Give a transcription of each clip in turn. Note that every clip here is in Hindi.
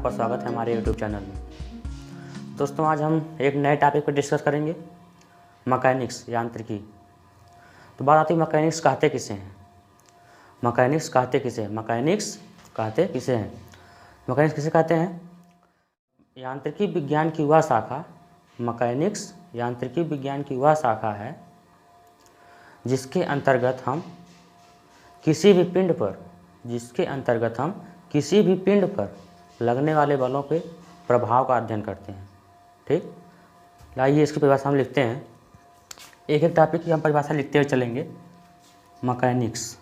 आपका स्वागत है हमारे YouTube चैनल में। दोस्तों, आज हम एक नए टॉपिक पर डिस्कस करेंगे, मैकेनिक्स, यांत्रिकी। तो बात आती है मैकेनिक्स कहते किसे हैं। मैकेनिक्स कहते किसे हैं? मैकेनिक्स किसे कहते हैं? यांत्रिकी विज्ञान की वह शाखा, मैकेनिक्स यांत्रिकी विज्ञान की वह शाखा है जिसके अंतर्गत हम किसी भी पिंड पर लगने वाले बलों के प्रभाव का अध्ययन करते हैं। ठीक, लाइए इसकी परिभाषा हम लिखते हैं। एक एक टॉपिक की हम परिभाषा लिखते हुए चलेंगे। मैकेनिक्स,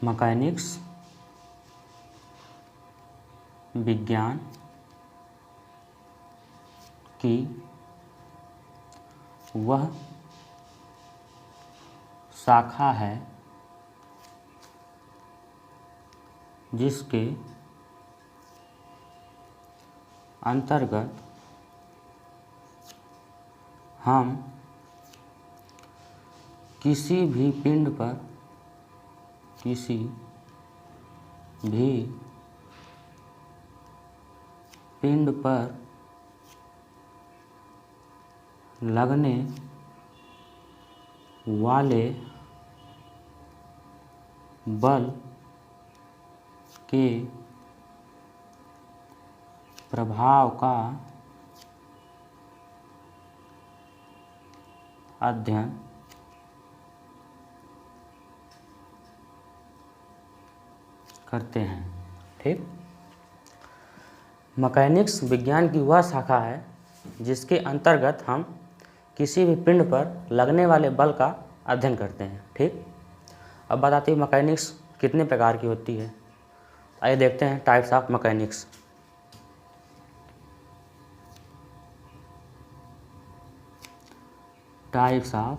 मैकेनिक्स विज्ञान की वह शाखा है जिसके अंतर्गत हम किसी भी पिंड पर लगने वाले बल के प्रभाव का अध्ययन करते हैं। ठीक, मैकेनिक्स विज्ञान की वह शाखा है जिसके अंतर्गत हम किसी भी पिंड पर लगने वाले बल का अध्ययन करते हैं। ठीक, अब बात आती है मैकेनिक्स कितने प्रकार की होती है। आइए देखते हैं types of mechanics. Types of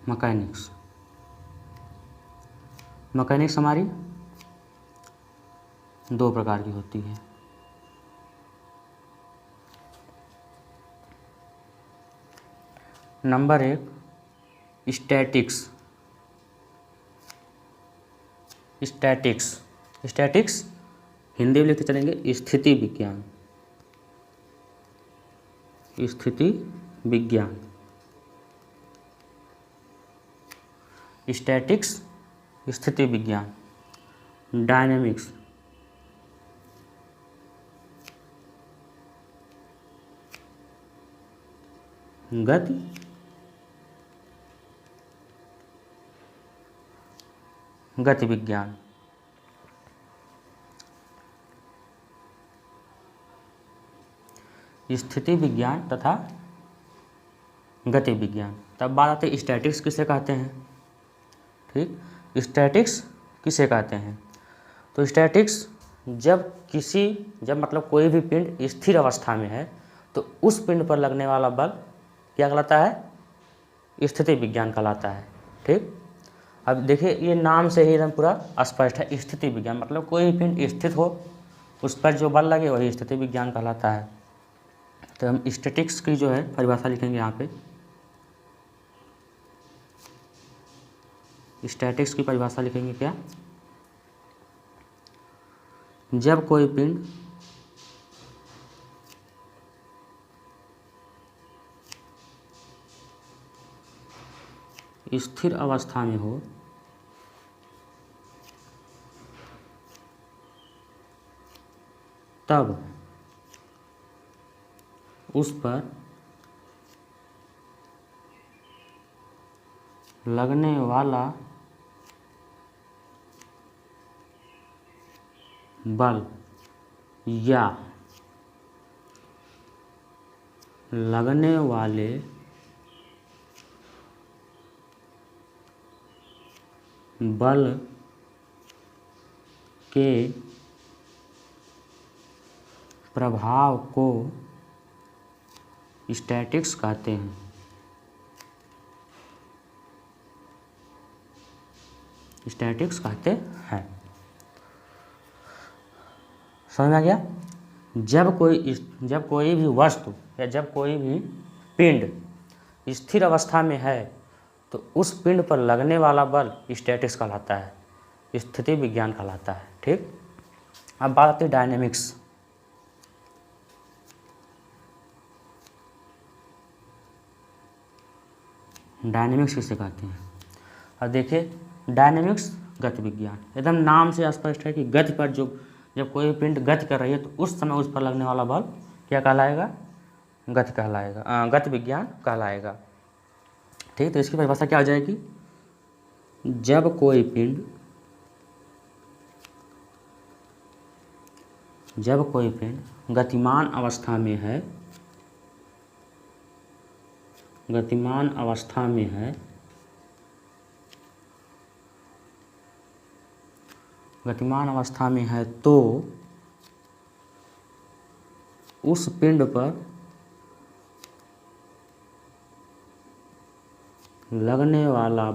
mechanics. Mechanics हमारी दो प्रकार की होती है। नंबर एक, स्टैटिक्स। स्टैटिक्स हिंदी में लिखते चलेंगे स्थिति विज्ञान। स्टैटिक्स स्थिति विज्ञान। डायनेमिक्स गति विज्ञान। स्थिति विज्ञान तथा गति विज्ञान। तब बात आती है स्टैटिक्स किसे कहते हैं। ठीक, स्टैटिक्स किसे कहते हैं? तो स्टैटिक्स जब मतलब कोई भी पिंड स्थिर अवस्था में है तो उस पिंड पर लगने वाला बल क्या कहलाता है? स्थिति विज्ञान कहलाता है। ठीक, अब देखिए ये नाम से ही एकदम पूरा स्पष्ट है। स्थिति विज्ञान मतलब कोई भी पिंड स्थित हो उस पर जो बल लगे वही स्थिति विज्ञान कहलाता है। तो हम स्टैटिक्स की जो है परिभाषा लिखेंगे यहाँ पे। स्टैटिक्स की परिभाषा लिखेंगे क्या? जब कोई पिंड स्थिर अवस्था में हो तब उस पर लगने वाला बल या लगने वाले बल के प्रभाव को स्टैटिक्स कहते हैं। स्टैटिक्स कहते हैं। समझ में आ गया। जब कोई भी वस्तु या जब कोई भी पिंड स्थिर अवस्था में है तो उस पिंड पर लगने वाला बल स्टैटिक्स कहलाता है, स्थिति विज्ञान कहलाता है। ठीक, अब बात आती है डायनेमिक्स। डायनेमिक्स किसे कहते हैं? अब देखिए, डायनेमिक्स गति विज्ञान एकदम नाम से स्पष्ट है कि गति पर जब कोई पिंड गति कर रही है तो उस समय उस पर लगने वाला बल क्या कहलाएगा? गति कहलाएगा, गति विज्ञान कहलाएगा। ठीक, तो इसकी परिभाषा क्या हो जाएगी? जब कोई पिंड गतिमान अवस्था में है, तो उस पिंड पर लगने वाला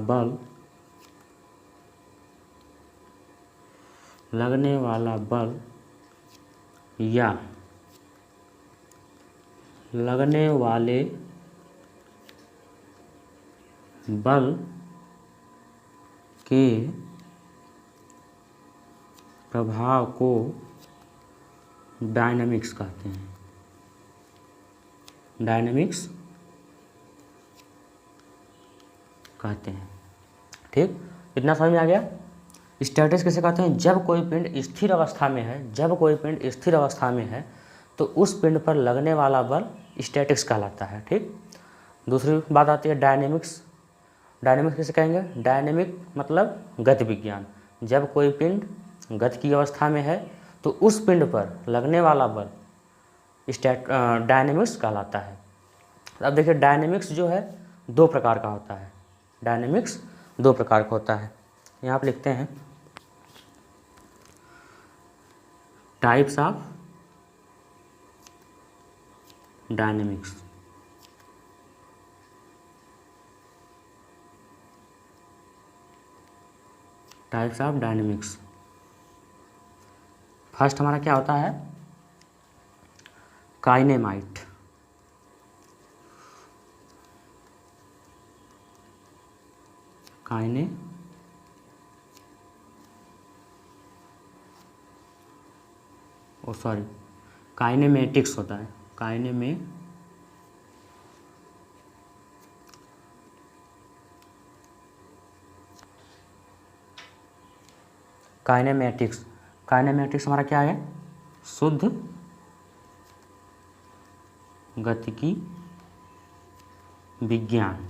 बल या लगने वाले बल के प्रभाव को डायनामिक्स कहते हैं। ठीक, इतना समझ में आ गया। स्टैटिक्स किसे कहते हैं? जब कोई पिंड स्थिर अवस्था में है तो उस पिंड पर लगने वाला बल स्टैटिक्स कहलाता है। ठीक, दूसरी बात आती है डायनेमिक्स। डायनेमिक्स किसे कहेंगे? डायनेमिक मतलब गति विज्ञान। जब कोई पिंड गति की अवस्था में है तो उस पिंड पर लगने वाला बल डायनेमिक्स कहलाता है। अब देखिए, डायनेमिक्स जो है दो प्रकार का होता है। यहाँ पर लिखते हैं टाइप्स ऑफ डायनेमिक्स। फर्स्ट हमारा क्या होता है? काइनेमाइट। काइनेमेटिक्स होता है। काइनेमेटिक्स हमारा क्या है? शुद्ध गतिकी विज्ञान।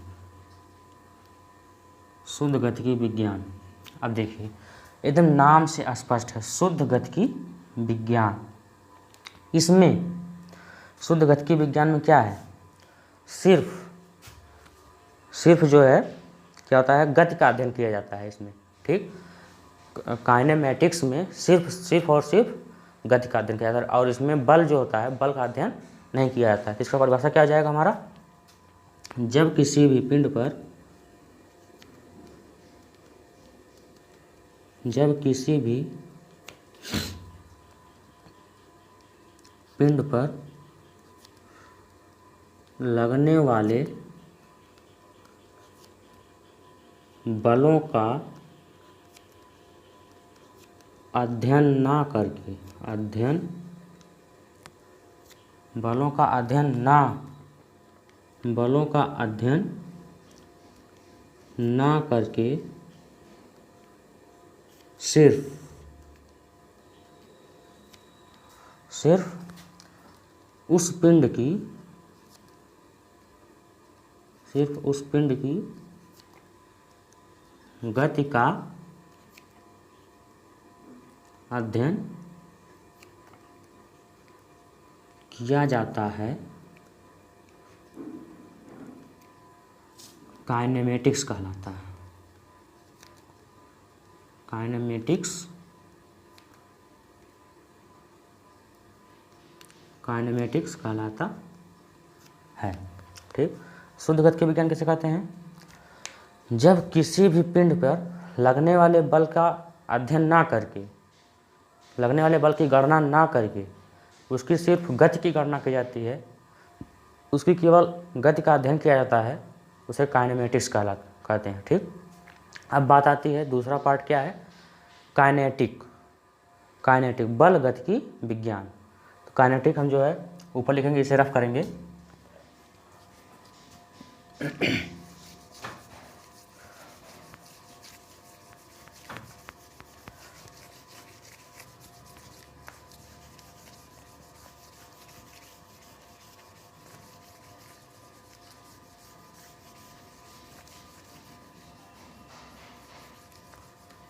अब देखिए, एकदम नाम से स्पष्ट है, शुद्ध गतिकी विज्ञान। इसमें शुद्ध गतिकी विज्ञान में क्या है? सिर्फ जो है क्या होता है? गति का अध्ययन किया जाता है इसमें। ठीक, काइनेमेटिक्स में सिर्फ गति का अध्ययन किया जाता है और इसमें बल जो होता है, बल का अध्ययन नहीं किया जाता है। इसका परिभाषा क्या हो जाएगा हमारा? जब किसी भी पिंड पर लगने वाले बलों का अध्ययन ना करके सिर्फ उस पिंड की गति का अध्ययन किया जाता है, काइनेमेटिक्स कहलाता है। काइनेमेटिक्स कहलाता है। ठीक, शुद्ध गतिकी विज्ञान किसे कहते हैं? जब किसी भी पिंड पर लगने वाले बल का अध्ययन ना करके लगने वाले बल की गणना ना करके उसकी सिर्फ गति की गणना की जाती है, उसकी केवल गति का अध्ययन किया जाता है, उसे काइनेमेटिक्स कहते हैं। ठीक, अब बात आती है दूसरा पार्ट क्या है, काइनेटिक। काइनेटिक बल गति की विज्ञान। तो काइनेटिक हम जो है ऊपर लिखेंगे, इसे रफ करेंगे।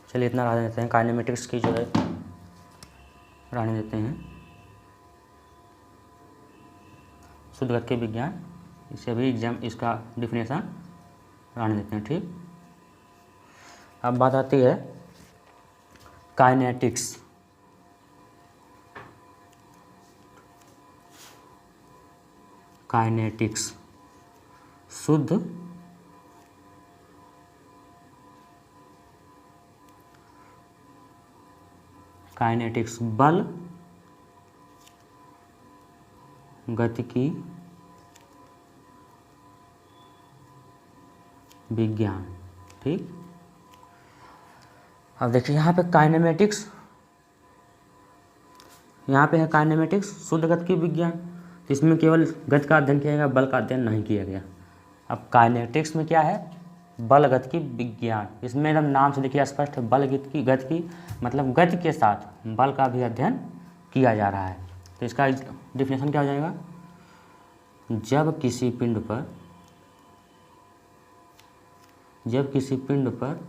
चलिए इतना रहने देते हैं, काइनेमेटिक्स की जो है रहने देते हैं। शुद्ध गति के विज्ञान, इसे भी एग्जाम इसका डिफिनेशन रहने देते हैं। ठीक, अब बात आती है काइनेटिक्स। काइनेटिक्स शुद्ध काइनेटिक्स बल गति की विज्ञान। ठीक, अब देखिए यहाँ पे काइनेमेटिक्स, यहाँ पे है काइनेमेटिक्स शुद्ध गति की विज्ञान, तो इसमें केवल गति का अध्ययन किया गया, बल का अध्ययन नहीं किया गया। अब काइनेटिक्स में क्या है, बल गति की विज्ञान। इसमें एकदम नाम से देखिए स्पष्ट है, बल गति की मतलब गति के साथ बल का भी अध्ययन किया जा रहा है। तो इसका डिफिनेशन क्या हो जाएगा, जब किसी पिंड पर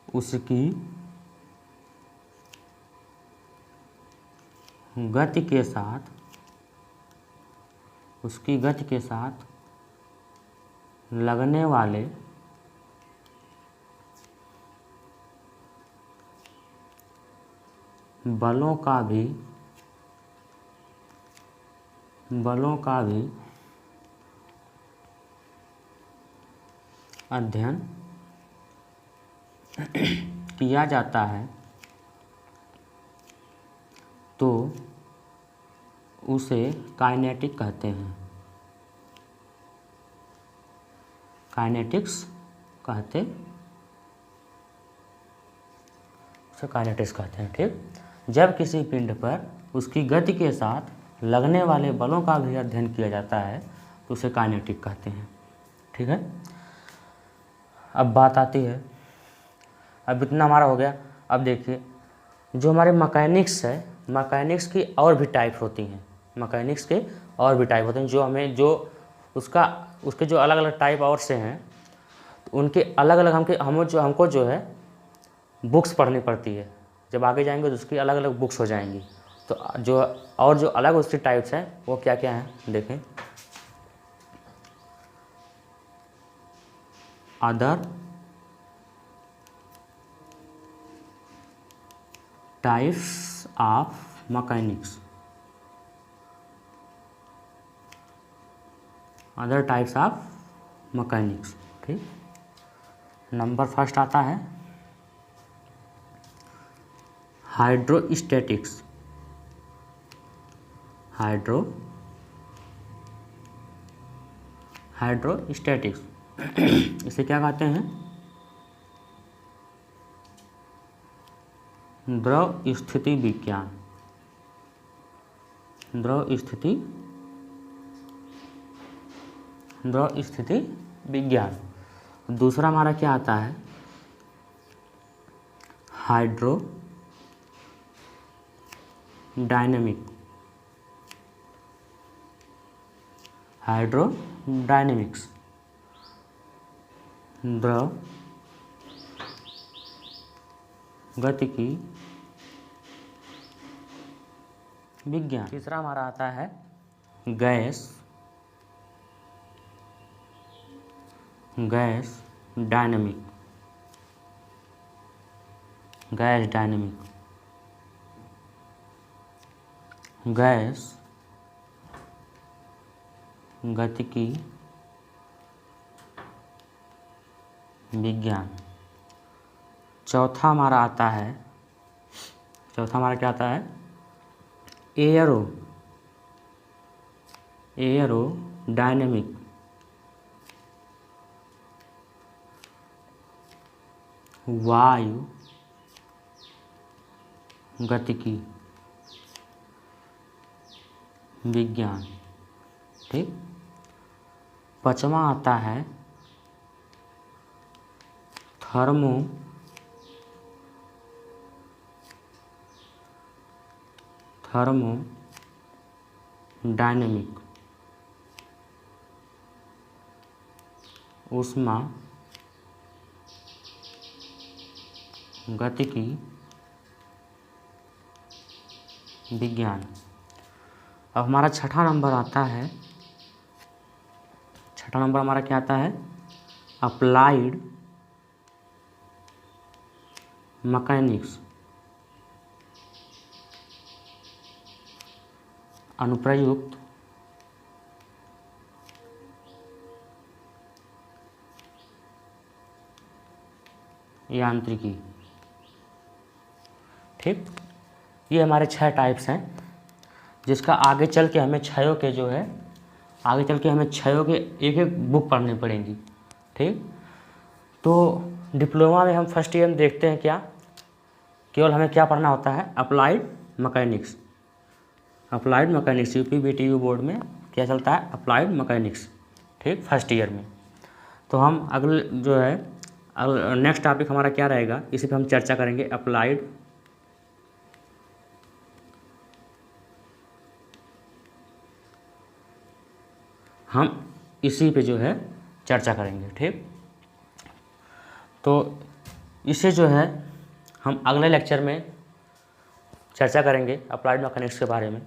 उसकी गति के साथ लगने वाले बलों का भी अध्ययन किया जाता है, तो उसे काइनेटिक कहते हैं। काइनेटिक्स कहते उसे काइनेटिक्स कहते हैं। ठीक, जब किसी पिंड पर उसकी गति के साथ लगने वाले बलों का भी अध्ययन किया जाता है, तो उसे काइनेटिक कहते हैं। ठीक है, अब बात आती है, अब इतना हमारा हो गया। अब देखिए जो हमारे मैकेनिक्स है, मैकेनिक्स की और भी टाइप होती हैं, मैकेनिक्स के और भी टाइप होते हैं, जो हमें जो उसके जो अलग अलग टाइप और से हैं, तो उनके अलग अलग हमको जो है बुक्स पढ़नी पड़ती है। जब आगे जाएंगे तो उसकी अलग अलग बुक्स हो जाएंगी। तो जो अलग उसकी टाइप्स हैं वो क्या क्या हैं देखें, other types of mechanics. Other types of mechanics. ठीक, नंबर फर्स्ट आता है हाइड्रोस्टैटिक्स। हाइड्रोस्टैटिक्स इसे क्या कहते हैं, द्रव स्थिति विज्ञान। द्रव स्थिति विज्ञान। दूसरा हमारा क्या आता है, हाइड्रोडायनेमिक्स। द्रव गतिकी विज्ञान। तीसरा हमारा आता है गैस डायनेमिक। गैस गतिकी विज्ञान। चौथा हमारा आता है, चौथा हमारा क्या आता है, एयरो डायनेमिक, वायु गतिकी विज्ञान। ठीक। पांचवा आता है थर्मोडायनेमिक, ऊष्मा गतिकी विज्ञान। अब हमारा छठा नंबर आता है, छठा नंबर हमारा क्या आता है, अप्लाइड मैकेनिक्स, अनुप्रयुक्त यांत्रिकी। ठीक। ये हमारे 6 टाइप्स हैं, जिसका आगे चल के हमें छयों के जो है, आगे चल के हमें छयों के एक एक बुक पढ़नी पड़ेंगी। ठीक। तो डिप्लोमा में हम फर्स्ट ईयर में देखते हैं क्या, केवल हमें क्या पढ़ना होता है, applied mechanics. Applied mechanics UP BTU board में क्या चलता है, अप्लाइड मैकेनिक्स। ठीक, फर्स्ट ईयर में। तो हम अगले जो है नेक्स्ट टॉपिक हमारा क्या रहेगा, इसी पे हम चर्चा करेंगे, अप्लाइड हम इसी पे जो है चर्चा करेंगे। ठीक। तो इसे जो है हम अगले लेक्चर में चर्चा करेंगे अप्लाइड मैकेनिक्स के बारे में।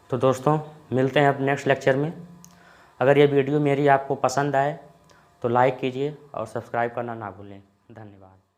तो दोस्तों मिलते हैं अब नेक्स्ट लेक्चर में। अगर ये वीडियो मेरी आपको पसंद आए तो लाइक कीजिए और सब्सक्राइब करना ना भूलें। धन्यवाद।